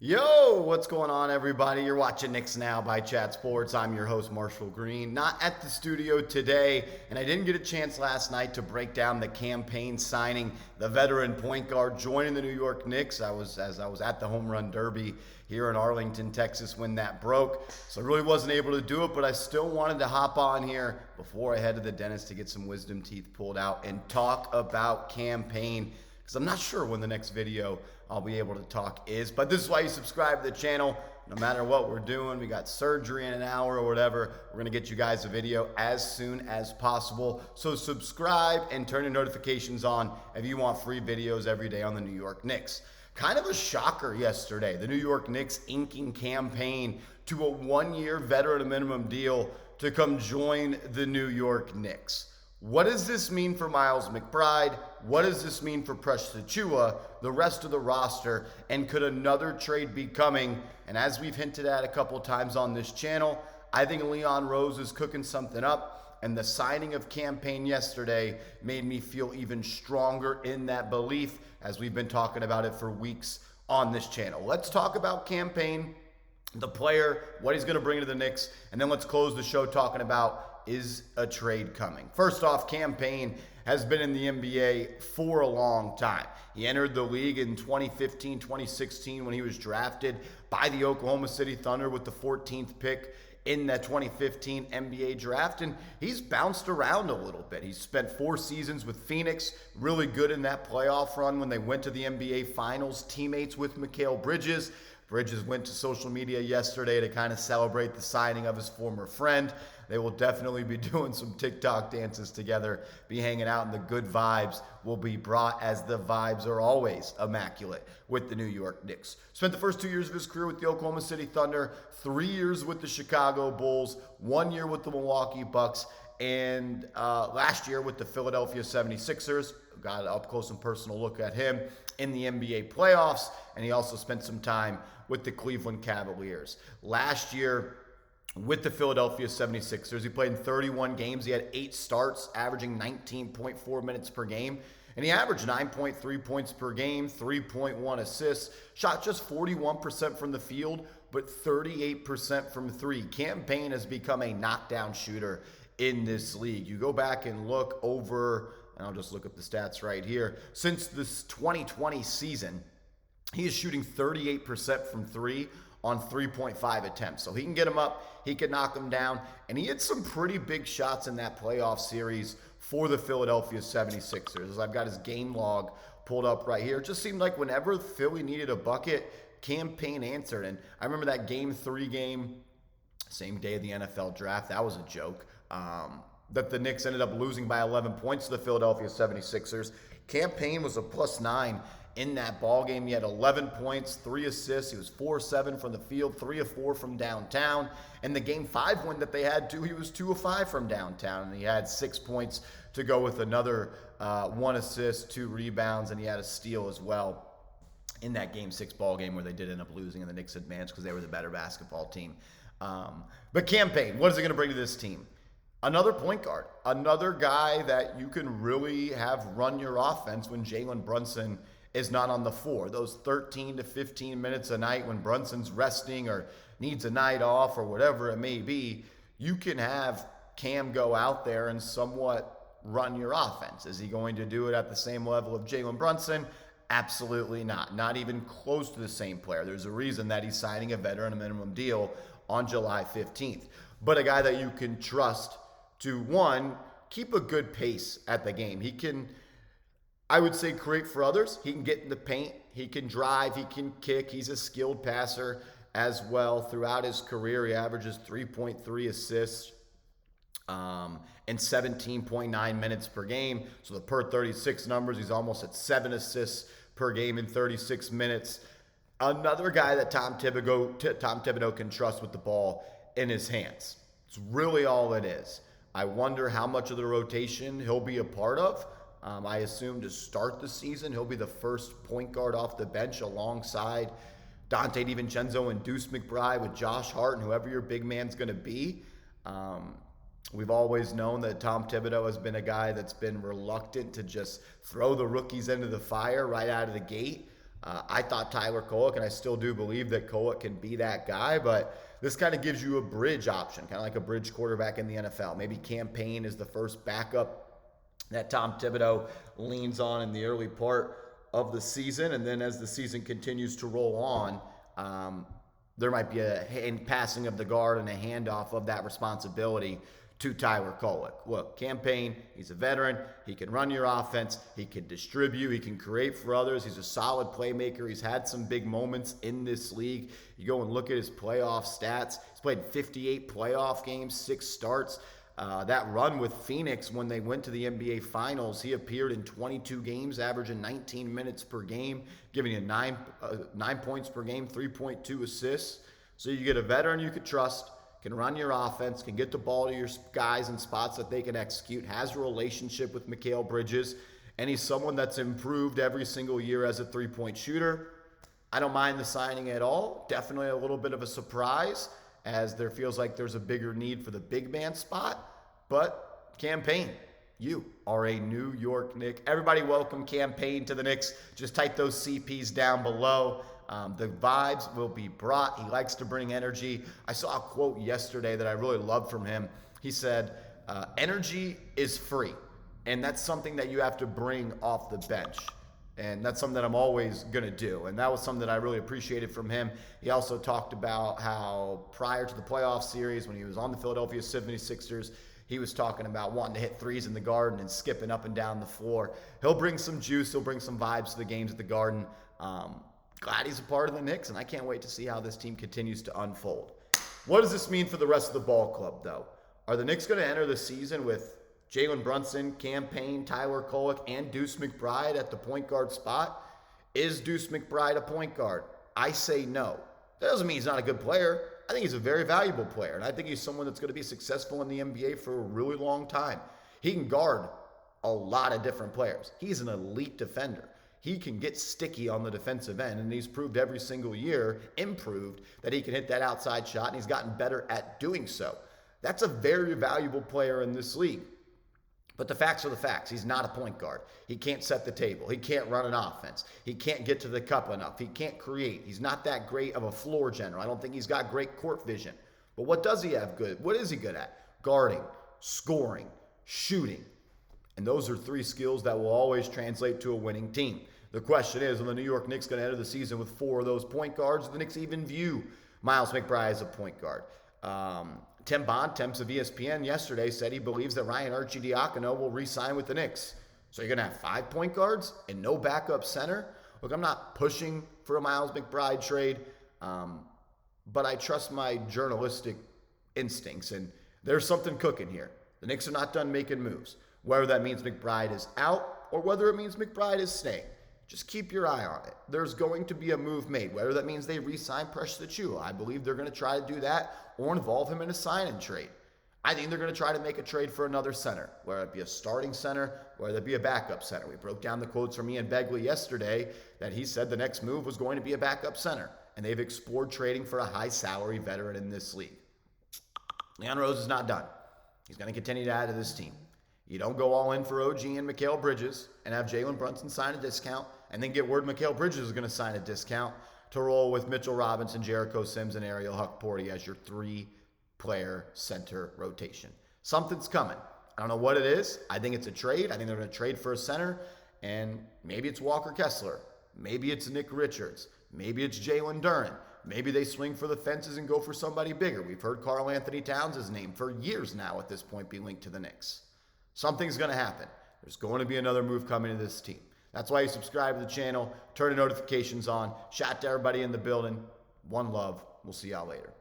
Yo, what's going on, everybody? You're watching Knicks Now by Chat Sports. I'm your host, Marshall Green. Not at the studio today, and I didn't get a chance last night to break down the Cameron Payne signing, the veteran point guard joining the New York Knicks. I was at the Home Run Derby here in Arlington, Texas when that broke, so I really wasn't able to do it, but I still wanted to hop on here before I head to the dentist to get some wisdom teeth pulled out and talk about Cameron Payne, because I'm not sure when the next video I'll be able to talk is. But this is why you subscribe to the channel. No matter what we're doing, we got surgery in an hour or whatever, we're going to get you guys a video as soon as possible. So subscribe and turn your notifications on if you want free videos every day on the New York Knicks. Kind of a shocker yesterday. The New York Knicks inking Cameron Payne to a one-year veteran minimum deal to come join the New York Knicks. What does this mean for Miles McBride? What does this mean for Precious Achiuwa, the rest of the roster? And could another trade be coming? And as we've hinted at a couple times on this channel, I think Leon Rose is cooking something up. And the signing of Cameron Payne yesterday made me feel even stronger in that belief, as we've been talking about it for weeks on this channel. Let's talk about Cameron Payne, the player, what he's going to bring to the Knicks, and then let's close the show talking about, is a trade coming? First off, Cameron Payne has been in the NBA for a long time. He entered the league in 2015, 2016 when he was drafted by the Oklahoma City Thunder with the 14th pick in that 2015 NBA draft, and he's bounced around a little bit. He's spent 4 seasons with Phoenix, really good in that playoff run when they went to the NBA Finals, teammates with Mikal Bridges. Bridges went to social media yesterday to kind of celebrate the signing of his former friend. They will definitely be doing some TikTok dances together, be hanging out, and the good vibes will be brought, as the vibes are always immaculate with the New York Knicks. Spent the first 2 years of his career with the Oklahoma City Thunder, 3 years with the Chicago Bulls, 1 year with the Milwaukee Bucks, and last year with the Philadelphia 76ers. Got an up-close and personal look at him in the NBA playoffs, and he also spent some time with the Cleveland Cavaliers. Last year, with the Philadelphia 76ers, he played in 31 games. He had 8 starts, averaging 19.4 minutes per game. And he averaged 9.3 points per game, 3.1 assists, shot just 41% from the field, but 38% from 3. Cameron Payne has become a knockdown shooter in this league. You go back and look over, and I'll just look up the stats right here. Since this 2020 season, he is shooting 38% from 3 on 3.5 attempts. So he can get him up, he can knock him down, and he hit some pretty big shots in that playoff series for the Philadelphia 76ers. As I've got his game log pulled up right here, it just seemed like whenever Philly needed a bucket, Cameron Payne answered. And I remember that Game 3 game, same day of the NFL draft, that was a joke, that the Knicks ended up losing by 11 points to the Philadelphia 76ers. Cameron Payne was a +9 in that ball game. He had 11 points, 3 assists. He was 4-7 from the field, 3 of 4 from downtown. And the Game 5 win that they had, too, he was 2 of 5 from downtown. And he had 6 points to go with another 1 assist, 2 rebounds, and he had a steal as well in that Game 6 ball game where they did end up losing and the Knicks advanced because they were the better basketball team. But Cameron Payne, what is it going to bring to this team? Another point guard, another guy that you can really have run your offense when Jalen Brunson is not on the floor. Those 13 to 15 minutes a night when Brunson's resting or needs a night off or whatever it may be, you can have Cam go out there and somewhat run your offense. Is he going to do it at the same level of Jalen Brunson? Absolutely not. Not even close to the same player. There's a reason that he's signing a veteran minimum deal on July 15th. But a guy that you can trust to, one, keep a good pace at the game. He can, I would say, create for others. He can get in the paint. He can drive. He can kick. He's a skilled passer as well. Throughout his career, he averages 3.3 assists and 17.9 minutes per game. So the per 36 numbers, he's almost at 7 assists per game in 36 minutes. Another guy that Tom Thibodeau can trust with the ball in his hands. It's really all it is. I wonder how much of the rotation he'll be a part of. I assume to start the season, he'll be the first point guard off the bench alongside Dante DiVincenzo and Deuce McBride with Josh Hart and whoever your big man's going to be. We've always known that Tom Thibodeau has been a guy that's been reluctant to just throw the rookies into the fire right out of the gate. I thought Tyler Kolek, and I still do believe that Kolek can be that guy, but this kind of gives you a bridge option, kind of like a bridge quarterback in the NFL. Maybe Cam Payne is the first backup that Tom Thibodeau leans on in the early part of the season, and then as the season continues to roll on, there might be a passing of the guard and a handoff of that responsibility to Tyler Kolek. Look, Cam Payne, he's a veteran. He can run your offense. He can distribute. He can create for others. He's a solid playmaker. He's had some big moments in this league. You go and look at his playoff stats. He's played 58 playoff games, 6 starts. That run with Phoenix when they went to the NBA Finals, he appeared in 22 games, averaging 19 minutes per game, giving you 9 points per game, 3.2 assists. So you get a veteran you could trust, can run your offense, can get the ball to your guys in spots that they can execute, has a relationship with Mikal Bridges, and he's someone that's improved every single year as a three-point shooter. I don't mind the signing at all. Definitely a little bit of a surprise, as there feels like there's a bigger need for the big man spot. But Cam Payne, you are a New York Knicks. Everybody welcome Cam Payne to the Knicks. Just type those CPs down below. The vibes will be brought. He likes to bring energy. I saw a quote yesterday that I really loved from him. He said, energy is free. And that's something that you have to bring off the bench. And that's something that I'm always going to do. And that was something that I really appreciated from him. He also talked about how prior to the playoff series, when he was on the Philadelphia 76ers, he was talking about wanting to hit threes in the Garden and skipping up and down the floor. He'll bring some juice. He'll bring some vibes to the games at the Garden. Glad he's a part of the Knicks, and I can't wait to see how this team continues to unfold. What does this mean for the rest of the ball club, though? Are the Knicks going to enter the season with Jalen Brunson, Cam Payne, Tyler Kolek, and Deuce McBride at the point guard spot? Is Deuce McBride a point guard? I say no. That doesn't mean he's not a good player. I think he's a very valuable player, and I think he's someone that's going to be successful in the NBA for a really long time. He can guard a lot of different players. He's an elite defender. He can get sticky on the defensive end, and he's proved every single year, improved, that he can hit that outside shot, and he's gotten better at doing so. That's a very valuable player in this league. But the facts are the facts. He's not a point guard. He can't set the table. He can't run an offense. He can't get to the cup enough. He can't create. He's not that great of a floor general. I don't think he's got great court vision. But what does he have good? What is he good at? Guarding, scoring, shooting. And those are 3 skills that will always translate to a winning team. The question is, are the New York Knicks going to enter the season with 4 of those point guards? Do the Knicks even view Miles McBride as a point guard? Tim Bontemps of ESPN yesterday said he believes that Ryan Arcidiacono will re-sign with the Knicks. So you're going to have 5 point guards and no backup center? Look, I'm not pushing for a Miles McBride trade, but I trust my journalistic instincts, and there's something cooking here. The Knicks are not done making moves, whether that means McBride is out or whether it means McBride is staying. Just keep your eye on it. There's going to be a move made, whether that means they re-sign Precious Achiuwa. I believe they're going to try to do that or involve him in a sign-and trade. I think they're going to try to make a trade for another center, whether it be a starting center, whether it be a backup center. We broke down the quotes from Ian Begley yesterday that he said the next move was going to be a backup center, and they've explored trading for a high-salary veteran in this league. Leon Rose is not done. He's going to continue to add to this team. You don't go all in for OG and Mikal Bridges and have Jalen Brunson sign a discount and then get word Mikal Bridges is going to sign a discount to roll with Mitchell Robinson, Jericho Sims, and Ariel Huckporty as your 3-player center rotation. Something's coming. I don't know what it is. I think it's a trade. I think they're going to trade for a center, and maybe it's Walker Kessler. Maybe it's Nick Richards. Maybe it's Jalen Duren. Maybe they swing for the fences and go for somebody bigger. We've heard Karl Anthony Towns' name for years now at this point be linked to the Knicks. Something's going to happen. There's going to be another move coming to this team. That's why you subscribe to the channel, turn the notifications on, shout to everybody in the building. One love. We'll see y'all later.